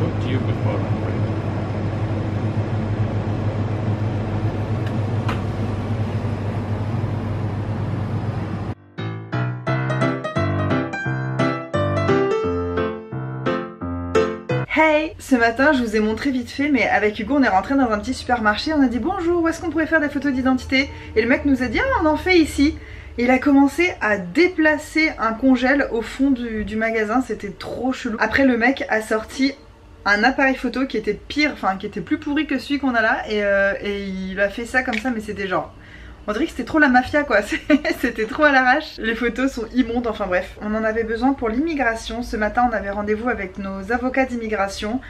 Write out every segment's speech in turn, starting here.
showed you before, right? Hey, ce matin je vous ai montré vite fait, mais avec Hugo on est rentré dans un petit supermarché, on a dit bonjour, où est-ce qu'on pourrait faire des photos d'identité? Et le mec nous a dit ah, on en fait ici. Et il a commencé à déplacer un congèle au fond du magasin, c'était trop chelou. Après le mec a sorti un appareil photo qui était pire, enfin qui était plus pourri que celui qu'on a là, et il a fait ça comme ça, mais c'était genre... On dirait que c'était trop la mafia quoi, c'était trop à l'arrache. Les photos sont immondes, enfin bref. On en avait besoin pour l'immigration. Ce matin on avait rendez-vous avec nos avocats d'immigration.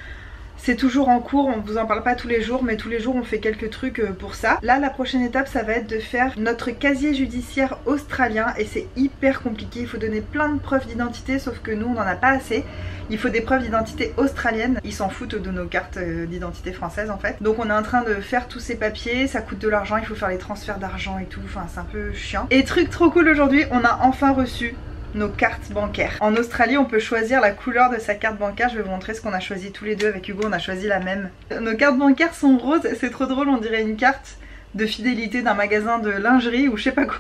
C'est toujours en cours, on vous en parle pas tous les jours, mais tous les jours on fait quelques trucs pour ça. Là la prochaine étape ça va être de faire notre casier judiciaire australien et c'est hyper compliqué. Il faut donner plein de preuves d'identité sauf que nous on n'en a pas assez. Il faut des preuves d'identité australiennes. Ils s'en foutent de nos cartes d'identité françaises en fait. Donc on est en train de faire tous ces papiers, ça coûte de l'argent, il faut faire les transferts d'argent et tout, enfin c'est un peu chiant. Et truc trop cool aujourd'hui, on a enfin reçu nos cartes bancaires. En Australie on peut choisir la couleur de sa carte bancaire. Je vais vous montrer ce qu'on a choisi tous les deux avec Hugo, on a choisi la même. Nos cartes bancaires sont roses, c'est trop drôle, on dirait une carte de fidélité d'un magasin de lingerie ou je sais pas quoi.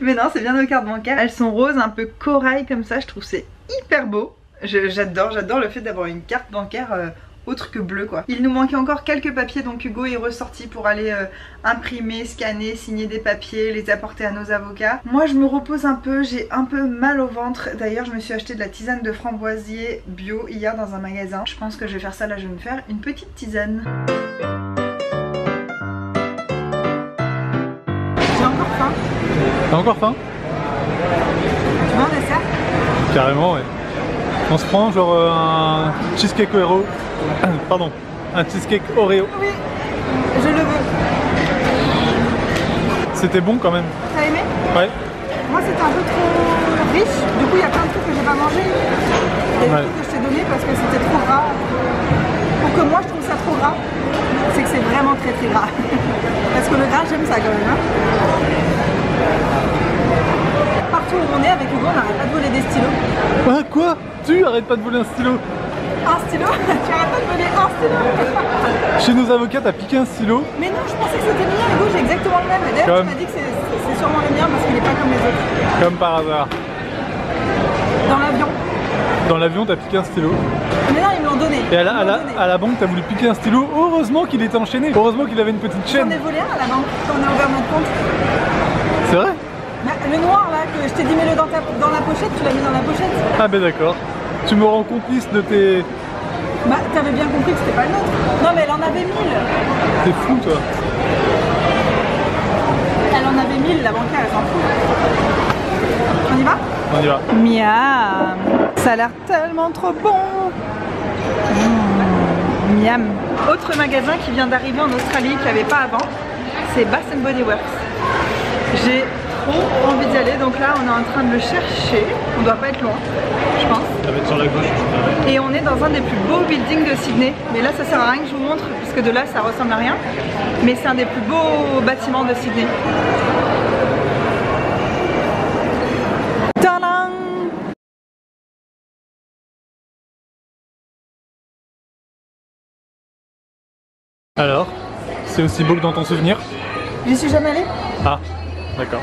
Mais non, c'est bien nos cartes bancaires. Elles sont roses, un peu corail comme ça, je trouve c'est hyper beau. J'adore le fait d'avoir une carte bancaire autre que bleu quoi. Il nous manquait encore quelques papiers donc Hugo est ressorti pour aller imprimer, scanner, signer des papiers, les apporter à nos avocats. Moi je me repose un peu, j'ai un peu mal au ventre. D'ailleurs je me suis acheté de la tisane de framboisier bio hier dans un magasin. Je pense que je vais faire ça là, je vais me faire une petite tisane. J'ai encore faim. T'as encore faim? Tu veux un dessert? Carrément ouais. On se prend genre un cheesecake Oreo. Pardon, un cheesecake Oreo. Oui, je le veux. C'était bon quand même. T'as aimé? Ouais. Moi c'était un peu trop riche, du coup il y a plein de trucs que j'ai pas mangé. Il y a des trucs que je t'ai donné parce que c'était trop gras. Pour que moi je trouve ça trop gras, c'est que c'est vraiment très très gras. Parce que le gras j'aime ça quand même. Hein. Partout où on est avec Hugo on n'arrête pas de voler des stylos. Ah quoi? Tu arrêtes pas de voler un stylo? Un stylo? Tu arrêtes pas de voler un stylo? Chez nos avocats t'as piqué un stylo? Mais non, je pensais que c'était le mien, Hugo, j'ai exactement le même. Et d'ailleurs tu m'as dit que c'est sûrement le mien parce qu'il est pas comme les autres. Comme par hasard. Dans l'avion. Dans l'avion t'as piqué un stylo? Mais non, ils me l'ont donné. Et à la banque t'as voulu piquer un stylo? Heureusement qu'il était enchaîné. Heureusement qu'il avait une petite chaîne. J'en ai volé un à la banque quand on a ouvert notre compte. C'est vrai? Bah, le noir là, que je t'ai dit mets-le dans la pochette, tu l'as mis dans la pochette. Ah ben d'accord. Tu me rends complice de tes... Bah t'avais bien compris que c'était pas le nôtre. Non mais elle en avait 1000. T'es fou toi. Elle en avait 1000, la banquière elle s'en fout. On y va? On y va. Miam. Ça a l'air tellement trop bon. Miam. Autre magasin qui vient d'arriver en Australie, qu'il n'y avait pas avant, c'est Bath & Body Works. J'ai trop envie d'y aller, donc là on est en train de le chercher, on doit pas être loin, je pense. Ça va être sur la gauche. Et on est dans un des plus beaux buildings de Sydney, mais là ça sert à rien que je vous montre, parce que de là ça ressemble à rien, mais c'est un des plus beaux bâtiments de Sydney. Tadam! Alors, c'est aussi beau que dans ton souvenir? J'y suis jamais allée. Ah, d'accord.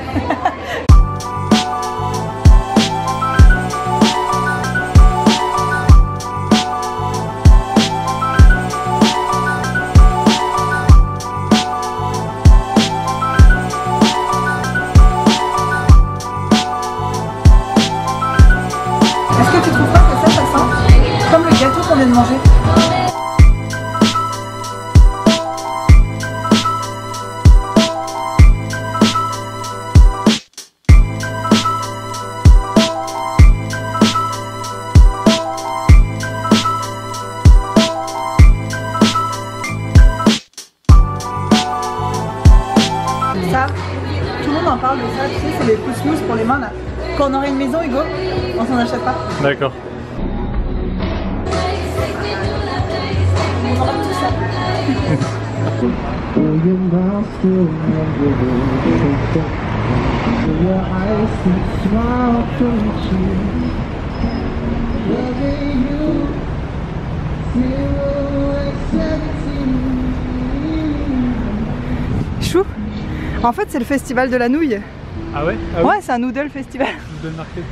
Est-ce que tu trouves pas que ça sent comme le gâteau qu'on vient de manger? Ça, tout le monde en parle de ça, tu sais, c'est les pousse-mousses pour les mains là. Quand on aurait une maison, Hugo, on s'en achète pas. D'accord. On aura tout ça. En fait, c'est le festival de la nouille. Ah ouais? Ouais, c'est un noodle festival. Noodle market.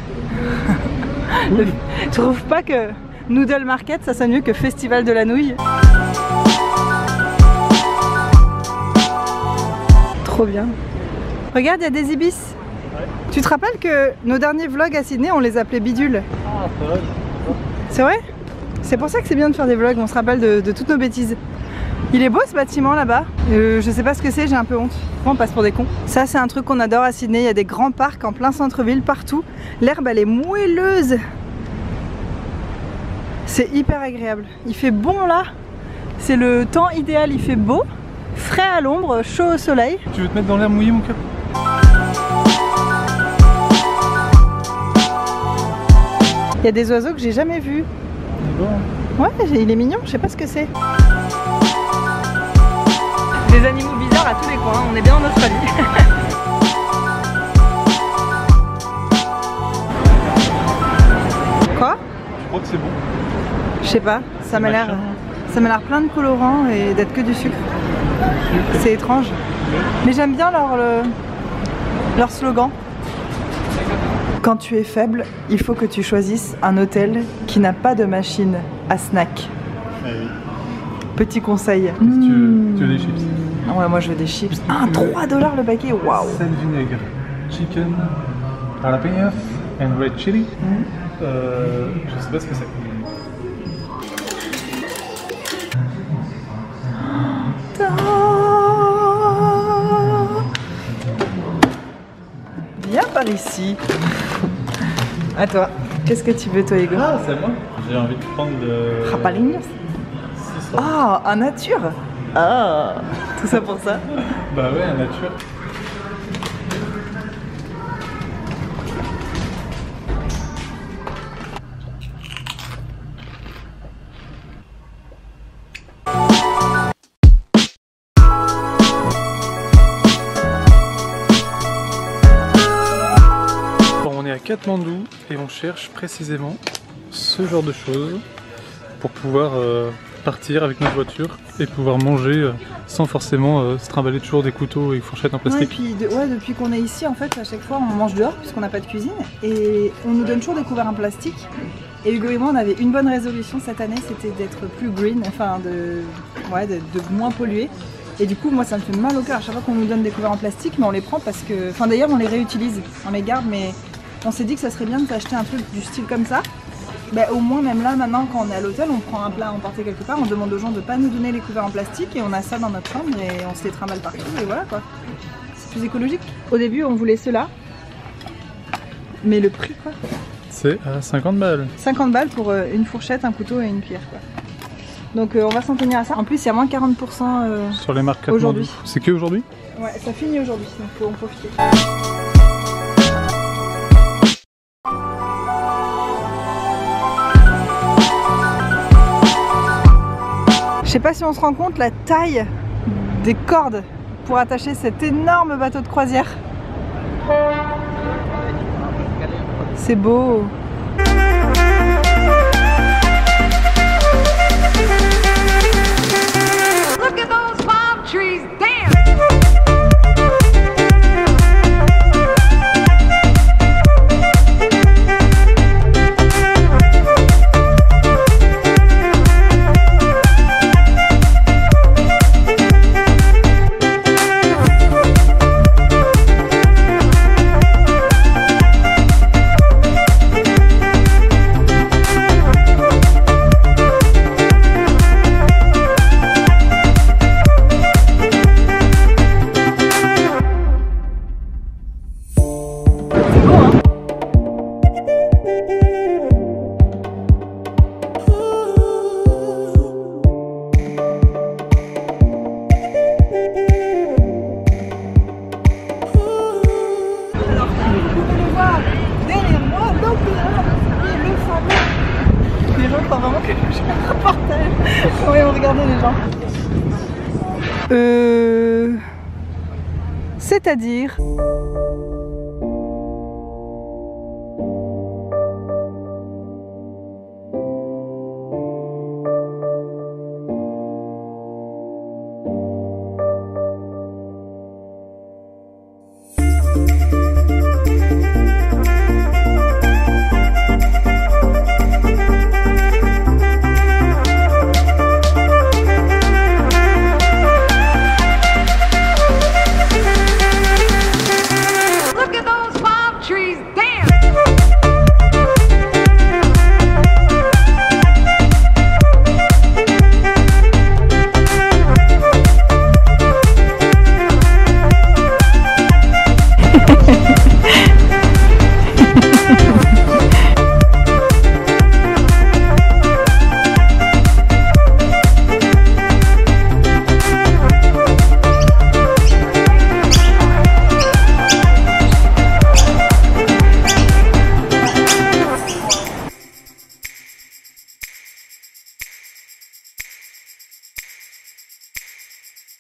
Je trouve pas que noodle market ça sonne mieux que festival de la nouille. Trop bien. Regarde, il y a des ibis. Ouais. Tu te rappelles que nos derniers vlogs à Sydney, on les appelait bidules? Ah, c'est vrai. C'est vrai? C'est pour ça que c'est bien de faire des vlogs, on se rappelle de toutes nos bêtises. Il est beau ce bâtiment là-bas. Je sais pas ce que c'est, j'ai un peu honte. On passe pour des cons. Ça c'est un truc qu'on adore à Sydney, il y a des grands parcs en plein centre-ville partout. L'herbe elle est moelleuse. C'est hyper agréable. Il fait bon là. C'est le temps idéal, il fait beau, frais à l'ombre, chaud au soleil. Tu veux te mettre dans l'air mouillé mon cœur? Il y a des oiseaux que j'ai jamais vus. Bon. Ouais, il est mignon, je sais pas ce que c'est. Des animaux bizarres à tous les coins, on est bien en Australie. Quoi? Je crois que c'est bon. Je sais pas, ça m'a l'air plein de colorants et d'être que du sucre. C'est étrange. Mais j'aime bien leur slogan. Quand tu es faible, il faut que tu choisisses un hôtel qui n'a pas de machine à snack. Ah oui. Petit conseil. Tu veux des chips? Ouais, moi je veux des chips. Ah, 3 $ le paquet, waouh! Sel vinaigre, chicken, jalapenos and red chili. Je sais pas ce que c'est. Viens par ici. À toi. Qu'est-ce que tu veux toi, Hugo? Ah, c'est moi. J'ai envie de prendre le... Rapalignos. Ah, en nature. Ah, tout ça pour ça. Bah ouais, en nature. Bon, on est à Katmandou et on cherche précisément ce genre de choses pour pouvoir partir avec notre voiture et pouvoir manger sans forcément se trimballer toujours des couteaux et fourchettes en plastique. Ouais, et puis depuis qu'on est ici, en fait, à chaque fois on mange dehors puisqu'on n'a pas de cuisine et on nous donne toujours des couverts en plastique. Et Hugo et moi, on avait une bonne résolution cette année, c'était d'être plus green, enfin de moins polluer. Et du coup, moi, ça me fait mal au cœur à chaque fois qu'on nous donne des couverts en plastique, mais on les prend parce que, enfin d'ailleurs, on les réutilise, on les garde, mais on s'est dit que ça serait bien de s'acheter un truc du style comme ça. Bah, au moins même là maintenant quand on est à l'hôtel on prend un plat à emporter quelque part, on demande aux gens de pas nous donner les couverts en plastique et on a ça dans notre chambre et on se les trimballe partout et voilà quoi. C'est plus écologique. Au début on voulait cela, mais le prix quoi. C'est à 50 balles. 50 balles pour une fourchette, un couteau et une cuillère quoi. Donc on va s'en tenir à ça. En plus il y a moins 40% sur les marques aujourd'hui. C'est que aujourd'hui? Ouais, ça finit aujourd'hui donc faut en profiter. Je sais pas si on se rend compte la taille des cordes pour attacher cet énorme bateau de croisière. C'est beau. Look at those palm trees dance. Oui, on regardait les gens. C'est-à-dire...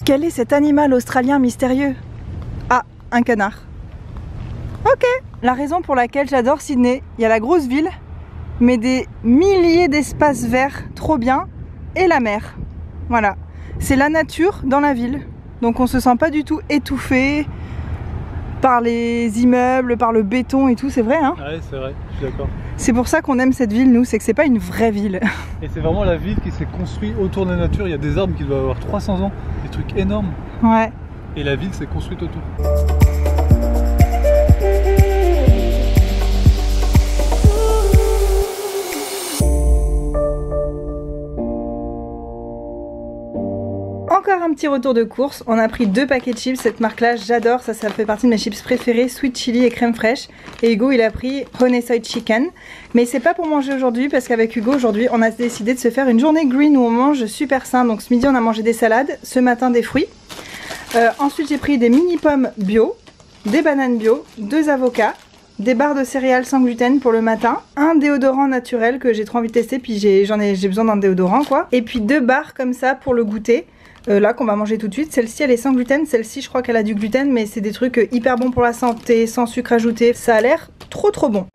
Quel est cet animal australien mystérieux? Ah, un canard. Ok. La raison pour laquelle j'adore Sydney, il y a la grosse ville, mais des milliers d'espaces verts, trop bien, et la mer. Voilà. C'est la nature dans la ville. Donc on se sent pas du tout étouffé par les immeubles, par le béton et tout, c'est vrai hein? Ouais, c'est vrai, je suis d'accord. C'est pour ça qu'on aime cette ville, nous, c'est que c'est pas une vraie ville. Et c'est vraiment la ville qui s'est construite autour de la nature. Il y a des arbres qui doivent avoir 300 ans, des trucs énormes. Ouais. Et la ville s'est construite autour. Encore un petit retour de course, on a pris 2 paquets de chips, cette marque là j'adore, ça fait partie de mes chips préférées, sweet chili et crème fraîche. Et Hugo il a pris honey soy chicken, mais c'est pas pour manger aujourd'hui parce qu'avec Hugo aujourd'hui on a décidé de se faire une journée green où on mange super sain. Donc ce midi on a mangé des salades, ce matin des fruits. Ensuite j'ai pris des mini pommes bio, des bananes bio, 2 avocats, des barres de céréales sans gluten pour le matin, un déodorant naturel que j'ai trop envie de tester, puis j'ai besoin d'un déodorant quoi, et puis 2 barres comme ça pour le goûter. Là qu'on va manger tout de suite, celle-ci elle est sans gluten, celle-ci je crois qu'elle a du gluten, mais c'est des trucs hyper bons pour la santé, sans sucre ajouté, ça a l'air trop bon.